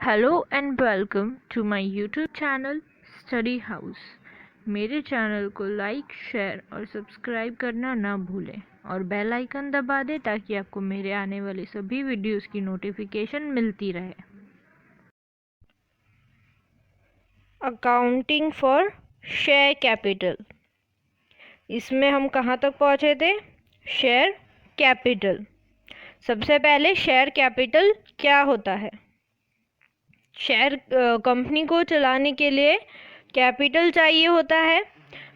Hello and welcome to my YouTube channel study house. मेरे चैनल को लाइक, शेयर और सब्सक्राइब करना ना भूलें और बेल आइकन दबा दें ताकि आपको मेरे आने वाले सभी वीडियोस की नोटिफिकेशन मिलती रहे। अकाउंटिंग फॉर शेयर कैपिटल, इसमें हम कहाँ तक पहुँचे थे? Share capital. सबसे पहले शेयर कैपिटल क्या होता है? शेयर कंपनी को चलाने के लिए कैपिटल चाहिए होता है,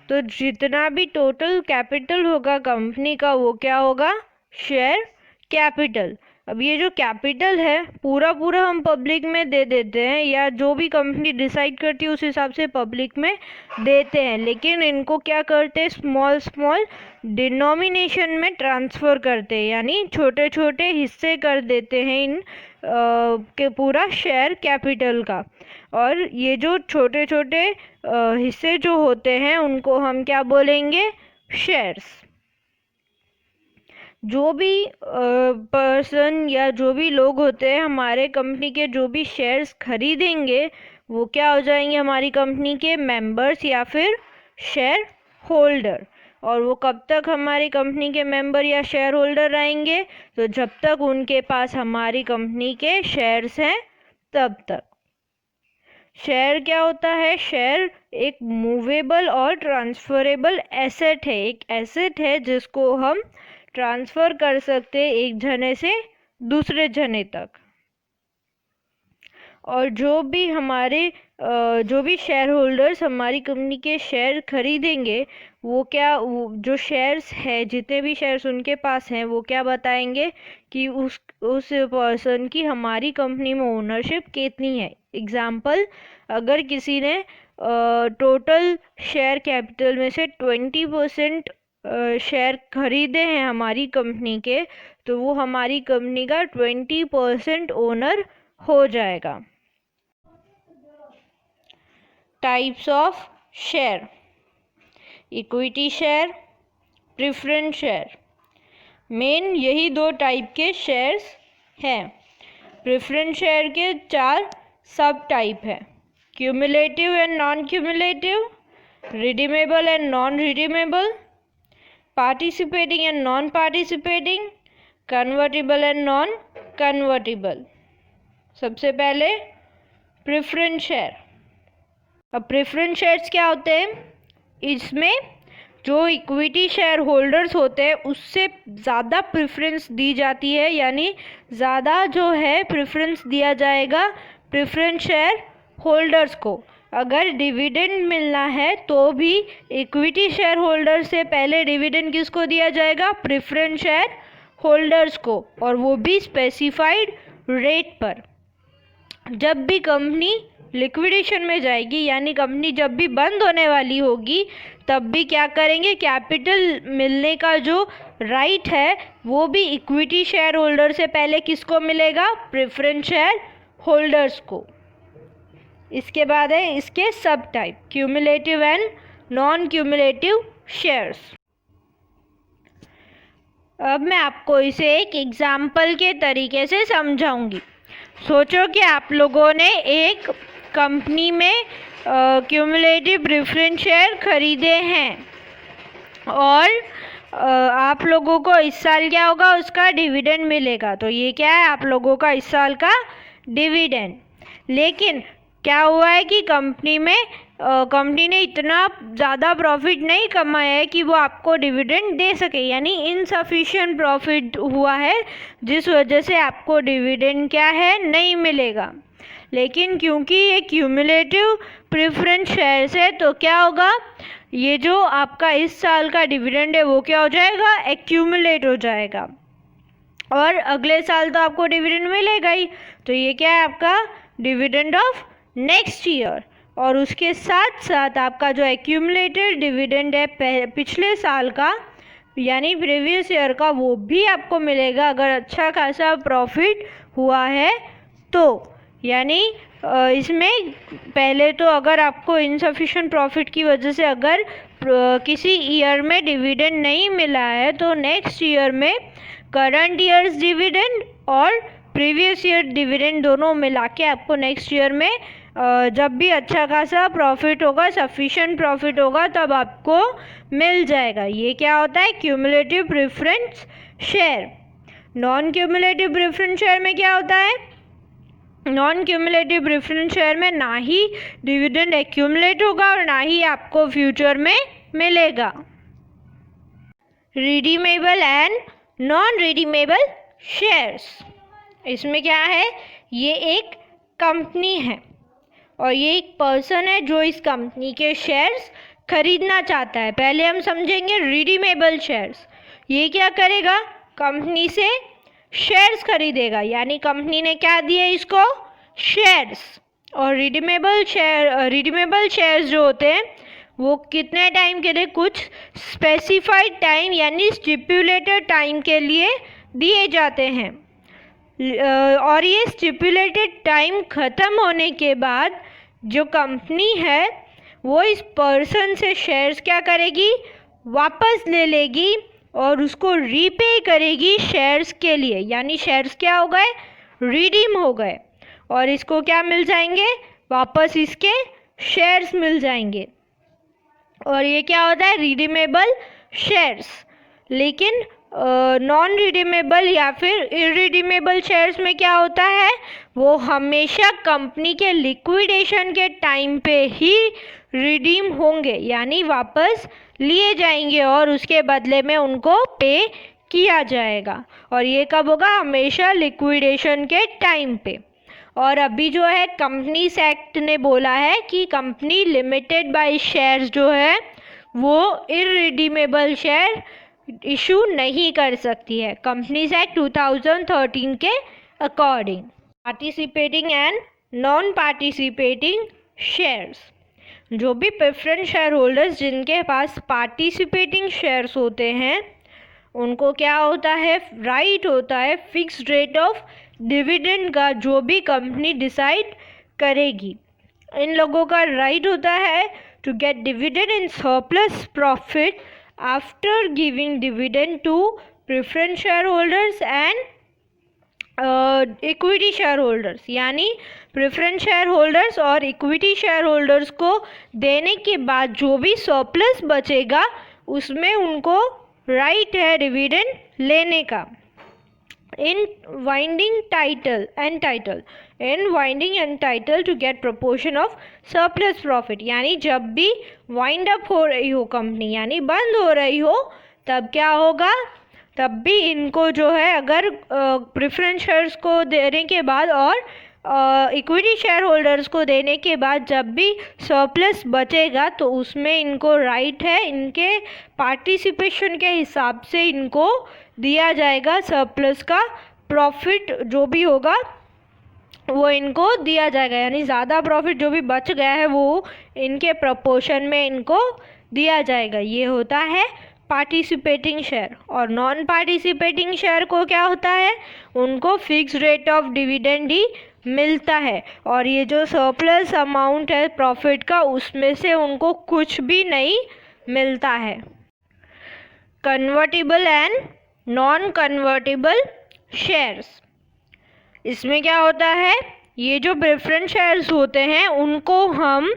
तो जितना भी टोटल कैपिटल होगा कंपनी का वो क्या होगा? Share capital. अब ये जो कैपिटल है पूरा पूरा हम पब्लिक में दे देते हैं, या जो भी कंपनी डिसाइड करती है उस हिसाब से पब्लिक में देते हैं, लेकिन इनको क्या करते हैं? स्मॉल स्मॉल डिनोमिनेशन में ट्रांसफ़र करते हैं, यानी छोटे छोटे हिस्से कर देते हैं इन के पूरा शेयर कैपिटल का। और ये जो छोटे छोटे हिस्से जो होते हैं उनको हम क्या बोलेंगे? शेयर्स। जो भी पर्सन या जो भी लोग होते हैं हमारे कंपनी के, जो भी शेयर्स खरीदेंगे वो क्या हो जाएंगे? हमारी कंपनी के मेंबर्स या फिर शेयर होल्डर। और वो कब तक हमारी कंपनी के मेंबर या शेयर होल्डर रहेंगे? तो जब तक उनके पास हमारी कंपनी के शेयर्स हैं तब तक। शेयर क्या होता है? शेयर एक मूवेबल और ट्रांसफरेबल एसेट है। एक एसेट है जिसको हम ट्रांसफ़र कर सकते हैं एक जने से दूसरे जने तक। और जो भी शेयर होल्डर्स हमारी कंपनी के शेयर खरीदेंगे वो जो शेयर्स है, जितने भी शेयर्स उनके पास हैं वो क्या बताएंगे कि उस पर्सन की हमारी कंपनी में ओनरशिप कितनी है। एग्जाम्पल, अगर किसी ने टोटल शेयर कैपिटल में से 20% शेयर खरीदे हैं हमारी कंपनी के, तो वो हमारी कंपनी का 20% ओनर हो जाएगा। Types of share: equity share, preference share. Main यही दो टाइप के शेयर्स हैं। प्रेफरेंस शेयर के 4 सब टाइप हैं: cumulative and non cumulative, redeemable and non redeemable, participating and non participating, convertible and non convertible. सबसे पहले प्रेफरेंस शेयर। अब प्रेफरेंस शेयर्स क्या होते हैं? इसमें जो इक्विटी शेयर होल्डर्स होते हैं उससे ज़्यादा प्रेफरेंस दी जाती है, यानी ज़्यादा जो है प्रेफरेंस दिया जाएगा प्रेफरेंस शेयर होल्डर्स को। अगर डिविडेंड मिलना है तो भी इक्विटी शेयर होल्डर से पहले डिविडेंड किसको दिया जाएगा? प्रेफरेंस शेयर होल्डर्स को, और वो भी स्पेसिफाइड रेट पर। जब भी कंपनी लिक्विडेशन में जाएगी, यानी कंपनी जब भी बंद होने वाली होगी, तब भी क्या करेंगे? कैपिटल मिलने का जो राइट है वो भी इक्विटी शेयर होल्डर से पहले किसको मिलेगा? प्रेफरेंस शेयर होल्डर्स को। इसके बाद है इसके सब type: cumulative and non cumulative shares. अब मैं आपको इसे एक एग्जाम्पल के तरीके से समझाऊंगी। सोचो कि आप लोगों ने एक कंपनी में क्यूमुलेटिव प्रेफरेंस शेयर खरीदे हैं, और आप लोगों को इस साल क्या होगा? उसका डिविडेंड मिलेगा। तो ये क्या है? आप लोगों का इस साल का डिविडेंड। लेकिन क्या हुआ है कि कंपनी ने इतना ज़्यादा प्रॉफिट नहीं कमाया है कि वो आपको डिविडेंड दे सके, यानी इनसफिशिएंट प्रॉफिट हुआ है, जिस वजह से आपको डिविडेंड क्या है? नहीं मिलेगा। लेकिन क्योंकि ये क्यूमुलेटिव प्रेफरेंस शेयर्स है तो क्या होगा? ये जो आपका इस साल का डिविडेंड है वो क्या हो जाएगा? एक्यूमुलेट हो जाएगा, और अगले साल तो आपको डिविडेंड मिलेगा ही। तो ये क्या है? आपका डिविडेंड ऑफ नेक्स्ट ईयर। और उसके साथ साथ आपका जो एक्यूमुलेटेड डिविडेंड है पिछले साल का, यानी प्रीवियस ईयर का, वो भी आपको मिलेगा अगर अच्छा खासा प्रॉफिट हुआ है तो। यानी इसमें पहले तो अगर आपको इनसफिशिएंट प्रॉफिट की वजह से अगर किसी ईयर में डिविडेंड नहीं मिला है, तो नेक्स्ट ईयर में करंट ईयर्स डिविडेंड और प्रीवियस ईयर डिविडेंड दोनों मिला के आपको नेक्स्ट ईयर में जब भी अच्छा खासा प्रॉफिट होगा, सफिशिएंट प्रॉफिट होगा, तब आपको मिल जाएगा। ये क्या होता है? Cumulative preference share. Non cumulative preference share में क्या होता है? नॉन क्यूमुलेटिव प्रेफरेंस शेयर में ना ही डिविडेंड एक्यूमुलेट होगा और ना ही आपको फ्यूचर में मिलेगा। Redeemable and non redeemable shares, इसमें क्या है? ये एक कंपनी है और ये एक पर्सन है जो इस कंपनी के शेयर्स खरीदना चाहता है। पहले हम समझेंगे रिडीमेबल शेयर्स। ये क्या करेगा? कंपनी से शेयर्स खरीदेगा, यानी कंपनी ने क्या दिए इसको? शेयर्स। और रिडीमेबल शेयर्स जो होते हैं वो कितने टाइम के लिए? कुछ स्पेसिफाइड टाइम यानी स्टिपुलेटेड टाइम के लिए दिए जाते हैं। और ये स्टिपुलेटेड टाइम ख़त्म होने के बाद जो कंपनी है वो इस पर्सन से शेयर्स क्या करेगी? वापस ले लेगी और उसको रीपे करेगी शेयर्स के लिए, यानी शेयर्स क्या हो गए? रिडीम हो गए और इसको क्या मिल जाएंगे? वापस इसके शेयर्स मिल जाएंगे। और ये क्या होता है? Redeemable shares. लेकिन नॉन रिडीमेबल या फिर इरिडीमेबल शेयर्स में क्या होता है? वो हमेशा कंपनी के लिक्विडेशन के टाइम पे ही रिडीम होंगे, यानी वापस लिए जाएंगे और उसके बदले में उनको पे किया जाएगा। और ये कब होगा? हमेशा लिक्विडेशन के टाइम पे। और अभी जो है कंपनीज एक्ट ने बोला है कि कंपनी लिमिटेड बाय शेयर्स जो है वो इरिडीमेबल शेयर इशू नहीं कर सकती है, कंपनीज एक्ट 2013 के according. Participating and non participating shares, जो भी प्रेफरेंस शेयर होल्डर्स जिनके पास पार्टिसिपेटिंग शेयर्स होते हैं उनको क्या होता है? राइट होता है फिक्स्ड रेट ऑफ डिविडेंड का, जो भी कंपनी डिसाइड करेगी। इन लोगों का राइट होता है to get dividend in surplus profit after giving dividend to preference share holders and equity share holders, यानी प्रेफरेंस शेयर होल्डर्स और इक्विटी शेयर होल्डर्स को देने के बाद जो भी सरप्लस बचेगा उसमें उनको राइट है डिविडेंड लेने का। In winding title to get proportion of surplus profit, यानी जब भी वाइंड अप हो रही हो कंपनी, यानी बंद हो रही हो, तब क्या होगा? तब भी इनको जो है अगर प्रेफरेंस शेयर्स को देने के बाद और इक्विटी शेयर होल्डर्स को देने के बाद जब भी सरप्लस बचेगा तो उसमें इनको राइट है, इनके पार्टिसिपेशन के हिसाब से इनको दिया जाएगा सरप्लस का प्रॉफिट जो भी होगा वो इनको दिया जाएगा, यानी ज़्यादा प्रॉफिट जो भी बच गया है वो इनके प्रपोर्शन में इनको दिया जाएगा। ये होता है पार्टिसिपेटिंग शेयर। और नॉन पार्टिसिपेटिंग शेयर को क्या होता है? उनको फिक्स रेट ऑफ डिविडेंड ही मिलता है और ये जो सरप्लस अमाउंट है प्रॉफिट का उसमें से उनको कुछ भी नहीं मिलता है। Convertible and non convertible shares, इसमें क्या होता है? ये जो प्रेफरेंस शेयर्स होते हैं उनको हम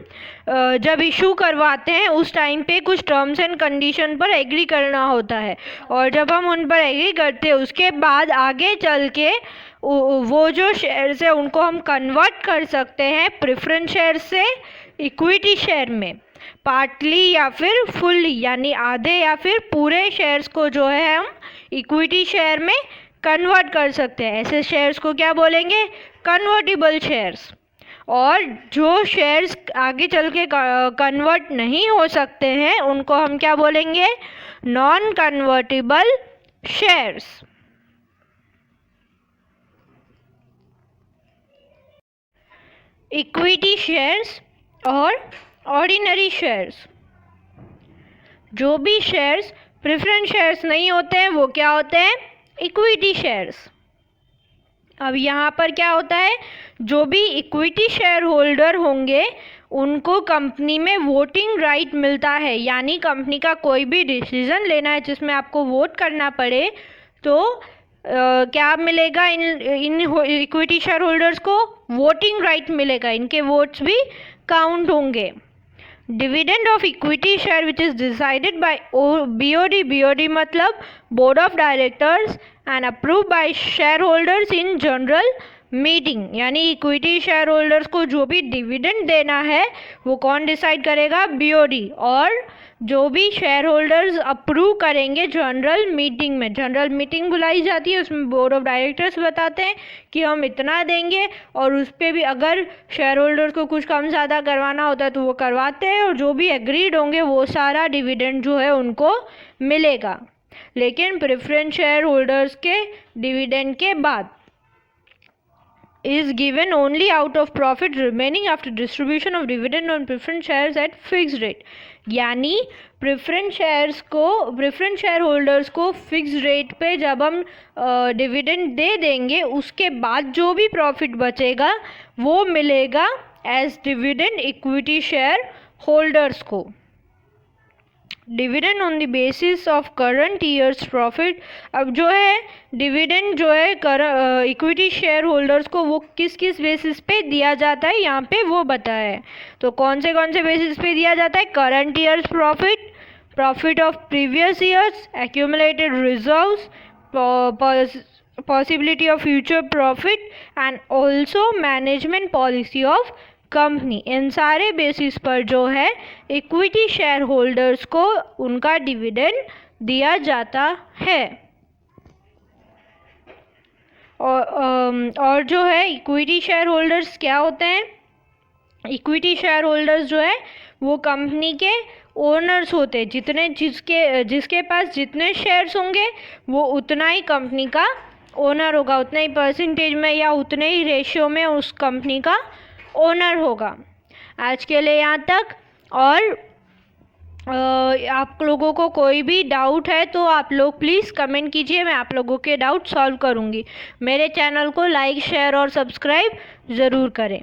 जब इशू करवाते हैं उस टाइम पे कुछ टर्म्स एंड कंडीशन पर एग्री करना होता है और जब हम उन पर एग्री करते हैं उसके बाद आगे चल के वो जो शेयर्स है उनको हम कन्वर्ट कर सकते हैं प्रेफरेंस शेयर से इक्विटी शेयर में, पार्टली या फिर फुल्ली, यानी आधे या फिर पूरे शेयर्स को जो है हम इक्विटी शेयर में कन्वर्ट कर सकते हैं। ऐसे शेयर्स को क्या बोलेंगे? Convertible shares. और जो शेयर्स आगे चल के कन्वर्ट नहीं हो सकते हैं उनको हम क्या बोलेंगे? Non convertible shares. Equity shares और ऑर्डिनरी शेयर्स, जो भी शेयर्स प्रेफरेंस शेयर्स नहीं होते हैं वो क्या होते हैं? Equity shares. अब यहाँ पर क्या होता है? जो भी इक्विटी शेयर होल्डर होंगे उनको कंपनी में वोटिंग राइट मिलता है, यानी कंपनी का कोई भी डिसीजन लेना है जिसमें आपको वोट करना पड़े तो क्या मिलेगा इन इक्विटी शेयर होल्डर्स को? वोटिंग राइट मिलेगा, इनके वोट्स भी काउंट होंगे। Dividend of equity share which is decided by BOD, BOD मतलब board of directors and approve by share holders in general meeting, यानी इक्विटी शेयर होल्डर्स को जो भी डिविडेंड देना है वो कौन डिसाइड करेगा? BOD। और जो भी शेयर होल्डर्स अप्रूव करेंगे जनरल मीटिंग में, जनरल मीटिंग बुलाई जाती है, उसमें बोर्ड ऑफ डायरेक्टर्स बताते हैं कि हम इतना देंगे, और उस पर भी अगर शेयर होल्डर्स को कुछ कम ज़्यादा करवाना होता है तो वो करवाते हैं, और जो भी एग्रीड होंगे वो सारा डिविडेंड जो है उनको मिलेगा। लेकिन प्रेफरेंस शेयर होल्डर्स के डिविडेंड के बाद is given only out of profit remaining after distribution of dividend on preference shares at fixed rate, यानी प्रेफरेंस शेयर होल्डर्स को फिक्स रेट पे जब हम डिविडेंड दे देंगे उसके बाद जो भी प्रॉफिट बचेगा वो मिलेगा as dividend equity share holders को। Dividend on the basis of current year's profit, अब जो है डिविडेंड जो है इक्विटी शेयर होल्डर्स को वो किस किस बेसिस पे दिया जाता है यहाँ पे वो बताया है। तो कौन से बेसिस पे दिया जाता है? Current year's profit, profit of previous years, accumulated reserves, possibility of future profit and also management policy of company. इन सारे बेसिस पर जो है इक्विटी शेयर होल्डर्स को उनका डिविडेंड दिया जाता है। और जो है इक्विटी शेयर होल्डर्स क्या होते हैं? इक्विटी शेयर होल्डर्स जो है वो कंपनी के ओनर्स होते हैं, जिसके पास जितने शेयर्स होंगे वो उतना ही कंपनी का ओनर होगा, उतना ही परसेंटेज में या उतने ही रेशियो में उस कंपनी का ओनर होगा। आज के लिए यहाँ तक, और आप लोगों को कोई भी डाउट है तो आप लोग प्लीज़ कमेंट कीजिए, मैं आप लोगों के डाउट सॉल्व करूँगी। मेरे चैनल को लाइक, शेयर और सब्सक्राइब ज़रूर करें।